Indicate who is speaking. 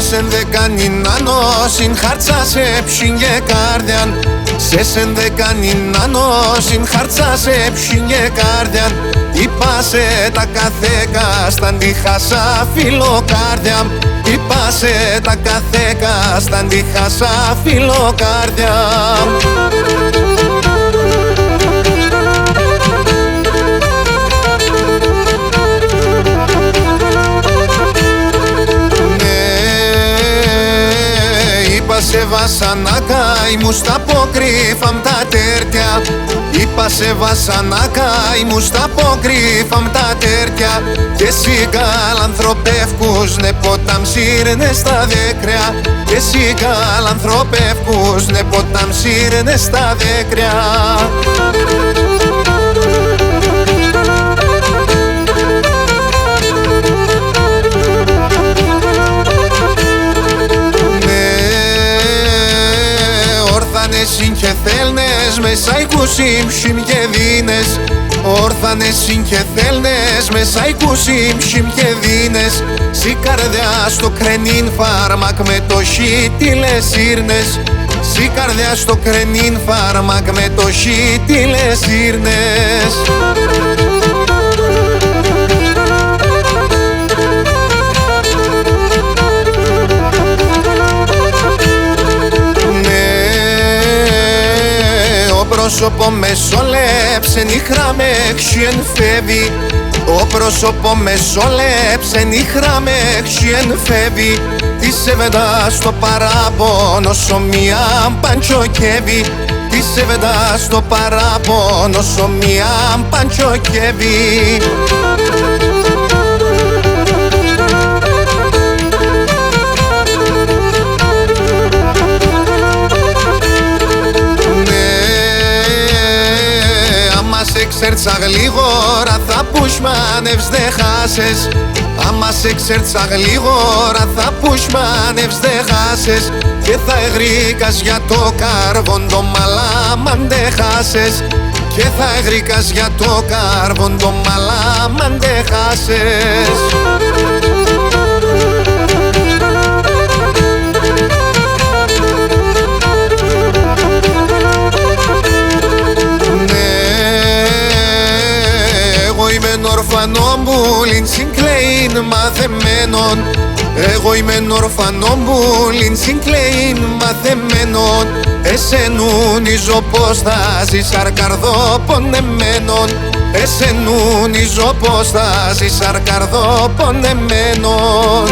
Speaker 1: σεν δεν κάνει νάνο, χάρτσα σε ψήνγε κάρδιαν. Σε σεν δεν κάνει νάνο, χάρτσα σε ψήνγε κάρδιαν. Είπασε τα καθέκα σταν τη χάσα φιλοκάρδια. Είπασε τα καθέκα σταν τη χάσα φιλοκάρδια. Σε βασανάκα ήμουν στα αποκρύφαμ τα τέρτια. Είπα σε βασανάκα ήμουν στα αποκρύφαμ τα τέρτια. Και εσύ καλανθρωπεύκους ναι ποτάμ σύρνε στα δέκρια. Και εσύ καλανθρωπεύκους ναι ποτάμ σύρνε στα δέκρια. Συγχεθέλνες μέσα εικουσίμ και όρθανες συγχεθέλνες μέσα εικουσίμ και δίνες. Σι καρδιά στο κρενίν φάρμακ με το χι τι λες ήρνες. Σι καρδιά στο κρενίν φάρμακ με το χι τι λες ήρνες. Πρόσωπο με σόλεψε νύχρα με εξιεν φεύγει. Ο πρόσωπο με σόλεψε νύχρα με εξιεν φεύγει. Τη σεβεντά στο παράπονο σωμία παντσοκεύει. Τη σεβεντά στο παράπονο σωμία παντσοκεύει. Ξέρτσα γλίγορα θα πουσμάνευς δε χάσες. Άμα σε ξέρτσα γλίγορα θα πουσμάνευς δε χάσες. Και θα εγρήκας για το κάρβον το μαλάμαν δε χάσες. Και θα εγρήκας για το κάρβον το μαλάμαν δε χάσες. Ορφανόμπουλιν συγκλέιν μαθεμένων. Εγώ είμαι ορφανόμπουλιν συγκλέιν μαθεμένων. Εσενούνιζω πως θα ζεις αρκαρδοπονεμένων. Εσενούνιζω πως θα ζεις αρκαρδοπονεμένων.